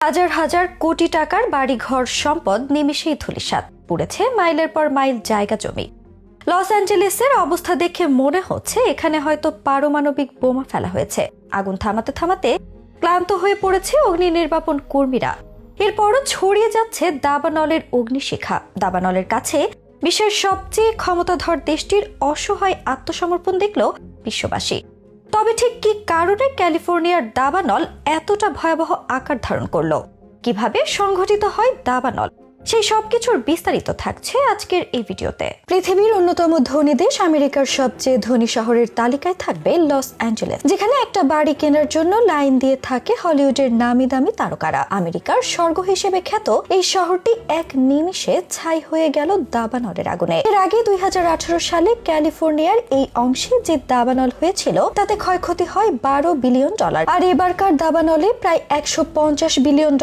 হাজার হাজার কোটি টাকার বাড়িঘর সম্পদ নিমেষেই ধূলিসাৎ, পুড়েছে মাইলের পর মাইল জায়গা জমি। লস অ্যাঞ্জেলেসের অবস্থা দেখে মনে হচ্ছে এখানে হয়তো পারমাণবিক বোমা ফেলা হয়েছে। আগুন থামাতে থামাতে ক্লান্ত হয়ে পড়েছে অগ্নি নির্বাপন কর্মীরা। এরপরও ছড়িয়ে যাচ্ছে দাবানলের অগ্নিশিখা। দাবানলের কাছে বিশ্বের সবচেয়ে ক্ষমতাধর দেশটির অসহায় আত্মসমর্পণ দেখল বিশ্ববাসী। তবে ঠিক কি কারণে ক্যালিফোর্নিয়ার দাবানল এতটা ভয়াবহ আকার ধারণ করলো, কিভাবে সংঘটিত হয় দাবানল, সেই সবকিছুর বিস্তারিত থাকছে আজকের এই ভিডিওতে। পৃথিবীর অন্যতম ধনী দেশ আমেরিকার সবচেয়ে ধনী শহরের তালিকায় থাকবে লস অ্যাঞ্জেলেস, যেখানে একটা বাড়ি কেনার জন্য লাইন দিয়ে থাকে হলিউডের নামি দামি তারকারা। আমেরিকার স্বর্গ হিসেবে খ্যাত এই শহরটি এক নিমিষে ছাই হয়ে গেল দাবানলের আগুনে। এর আগে 2018 সালে ক্যালিফোর্নিয়ার এই অংশে যে দাবানল হয়েছিল তাতে ক্ষয়ক্ষতি হয় $12 বিলিয়ন। আর এবারকার দাবানলে প্রায় $150 বিলিয়ন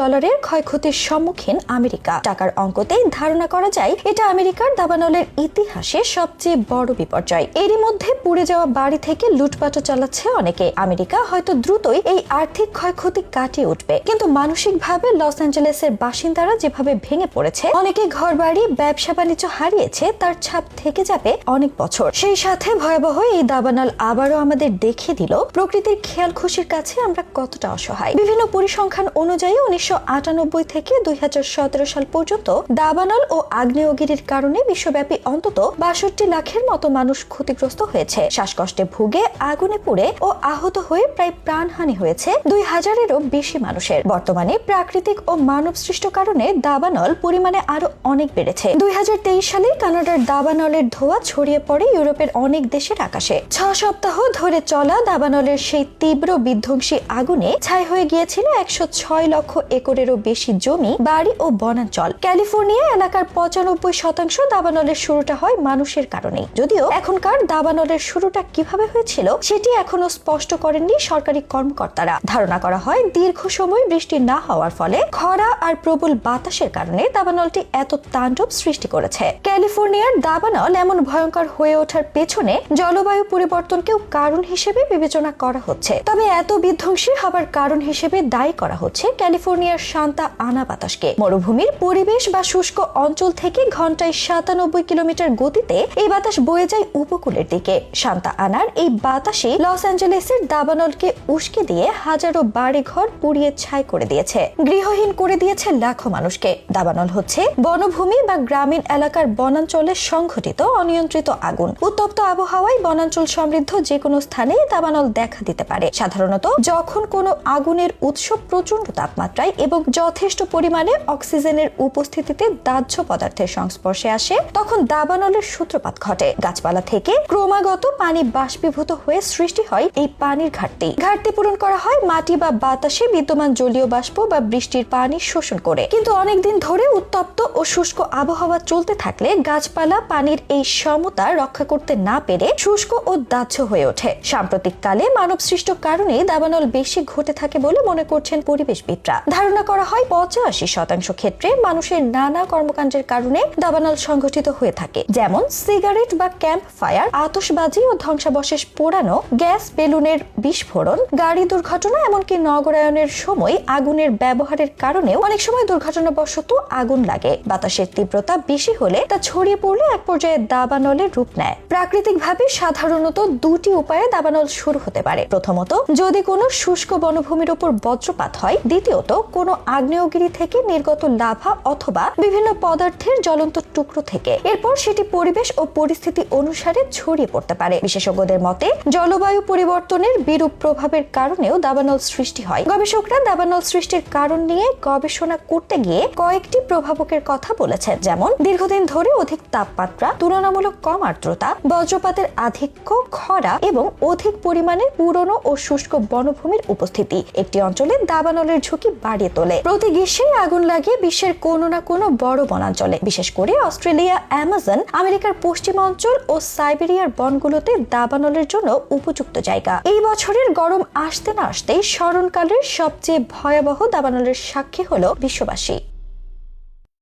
ক্ষয়ক্ষতির সম্মুখীন আমেরিকা। টাকার অঙ্কতেই ধারণা করা যায় এটা আমেরিকার দাবানলের ইতিহাসে সবচেয়ে বড় বিপর্যয়। এরই মধ্যে পুড়ে যাওয়া বাড়ি থেকে লুটপাটও চালাচ্ছে অনেকে। আমেরিকা হয়তো দ্রুতই এই আর্থিক ক্ষয়ক্ষতি কাটিয়ে উঠবে, কিন্তু মানসিকভাবে লস অ্যাঞ্জেলেসের বাসিন্দারা যেভাবে ভেঙে পড়েছে, অনেকে ঘরবাড়ি ব্যবসা বাণিজ্য হারিয়েছে, তার ছাপ থেকে যাবে অনেক বছর। সেই সাথে ভয়াবহ এই দাবানল আবারও আমাদের দেখিয়ে দিল প্রকৃতির খেয়াল খুশির কাছে আমরা কতটা অসহায়। বিভিন্ন পরিসংখ্যান অনুযায়ী 1998 থেকে 2017 সাল পর্যন্ত দাবানল ও আগ্নেয়গিরির কারণে বিশ্বব্যাপী অন্তত 62 লাখের মতো মানুষ ক্ষতিগ্রস্ত হয়েছে। শ্বাসকষ্টে ভুগে, আগুনে পুড়ে ও আহত হয়ে প্রায় প্রাণহানি হয়েছে 2000-এরও বেশি মানুষের। বর্তমানে প্রাকৃতিক ও মানব সৃষ্ট কারণে দাবানল পরিমাণে আরো অনেক বেড়েছে। 2023 সালে কানাডার দাবানলের ধোঁয়া ছড়িয়ে পড়ে ইউরোপের অনেক দেশের আকাশে। 6 সপ্তাহ ধরে চলা দাবানলের সেই তীব্র বিধ্বংসী আগুনে ছাই হয়ে গিয়েছিল 106 লক্ষ একরেরও বেশি জমি, বাড়ি ও বনাঞ্চল। ক্যালিফোর্নিয়া এলাকার 95% দাবানলের শুরুটা হয় মানুষের কারণে। যদিও এখনকার দাবানলের শুরুটা কিভাবে হয়েছিল সেটি এখনো স্পষ্ট করেননি সরকারি কর্মকর্তারা। ধারণা করা হয় দীর্ঘ সময় বৃষ্টি না হওয়ার ফলে খরা আর প্রবল বাতাসের কারণে দাবানলটি এত তাণ্ডব সৃষ্টি করেছে। ক্যালিফোর্নিয়ার দাবানল এমন ভয়ঙ্কর হয়ে ওঠার পেছনে জলবায়ু পরিবর্তনকেও কারণ হিসেবে বিবেচনা করা হচ্ছে। তবে এত বিধ্বংসী হবার কারণ হিসেবে দায়ী করা হচ্ছে ক্যালিফোর্নিয়ার সান্তা আনা বাতাসকে। মরুভূমির পরিবেশ বা শুষ্ক অঞ্চল থেকে ঘন্টায় 97 কিলোমিটার গতিতে এই বাতাস বয়ে যায় উপকূলের দিকে। সান্তা আনার এই বাতাসই লস অ্যাঞ্জেলেসের দাবানলকে উস্কে দিয়ে হাজারো বাড়িঘর পুড়িয়ে ছাই করে দিয়েছে, গৃহহীন করে দিয়েছে লাখো মানুষকে। দাবানল হচ্ছে বনভূমি বা গ্রামীণ এলাকার বনাঞ্চলে সংঘটিত অনিয়ন্ত্রিত আগুন। উত্তপ্ত আবহাওয়ায় বনাঞ্চল সমৃদ্ধ যে কোনো স্থানে দাবানল দেখা দিতে পারে। সাধারণত যখন কোনো আগুনের উৎস প্রচন্ড তাপমাত্রায় এবং যথেষ্ট পরিমাণে অক্সিজেনের উপস্থিতিতে দাহ্য পদার্থের সংস্পর্শে আসে, তখন দাবানলের সূত্রপাত ঘটে। গাছপালা থেকে ক্রমাগত পানি বাষ্পীভূত হয়ে সৃষ্টি হয় এই পানির ঘাটতি পূরণ করা হয় মাটি বা বাতাসে বিদ্যমান জলীয় বাষ্প বা বৃষ্টির পানি শোষণ করে। কিন্তু অনেকদিন ধরে উত্তপ্ত ও শুষ্ক আবহাওয়া চলতে থাকলে গাছপালা পানির এই সমতা রক্ষা করতে না পেরে শুষ্ক ও দাহ্য হয়ে ওঠে। সাম্প্রতিক কালে মানব সৃষ্ট কারণে দাবানল বেশি ঘটে থাকে বলে মনে করছেন পরিবেশবিদরা। ধারণা করা হয় 85% ক্ষেত্রে মানুষের নানা কর্মকাণ্ডের কারণে দাবানল সংঘটিত হয়ে থাকে, যেমন সিগারেট বা ক্যাম্প ফায়ার, আতশবাজি ও ধ্বংসাবশেষ পোড়ানো, গ্যাস বেলুনের বিস্ফোরণ, গাড়ি দুর্ঘটনা, এমনকি নগরায়নের সময় আগুনের ব্যবহারের কারণেও অনেক সময় দুর্ঘটনাবশত আগুন লাগে। বাতাসের তীব্রতা বেশি হলে তা ছড়িয়ে পড়লে এক পর্যায়ে দাবানলের রূপ নেয়। প্রাকৃতিকভাবে সাধারণত দুটি উপায়ে দাবানল শুরু হতে পারে। প্রথমত, যদি কোনো শুষ্ক বনভূমির উপর বজ্রপাত হয়। দ্বিতীয়ত, কোনো আগ্নেয়গিরি থেকে নির্গত লাভা অথবা বিভিন্ন পদার্থের জ্বলন্ত টুকরো থেকে। এরপর সেটি পরিবেশ ও পরিস্থিতি অনুসারে ছড়িয়ে পড়তে পারে। বিশেষজ্ঞদের মতে জলবায়ু পরিবর্তনের বিরূপ প্রভাবের কারণেও দাবানল সৃষ্টি হয়। গবেষকরা দাবানল সৃষ্টির কারণ নিয়ে গবেষণা করতে গিয়ে কয়েকটি প্রভাবকের কথা বলেছেন, যেমন দীর্ঘদিন ধরে অধিক তাপমাত্রা, তুলনামূলক কম আর্দ্রতা, বজ্রপাতের আধিক্য, খরা এবং অধিক পরিমাণে পুরনো ও শুষ্ক বনভূমির উপস্থিতি একটি অঞ্চলে দাবানলের ঝুঁকি বাড়িয়ে তোলে। প্রতি গ্রীষ্মে আগুন লাগে বিশ্বের কোনো না কোনো বড় বনাঞ্চলে, বিশেষ করে অস্ট্রেলিয়া, অ্যামাজন, আমেরিকার পশ্চিমাঞ্চল ও সাইবেরিয়ার বনগুলোতে দাবানলের জন্য উপযুক্ত জায়গা। এই বছরের গরম আসতে না আসতেই স্মরণকালের সবচেয়ে ভয়াবহ দাবানলের সাক্ষী হলো বিশ্ববাসী।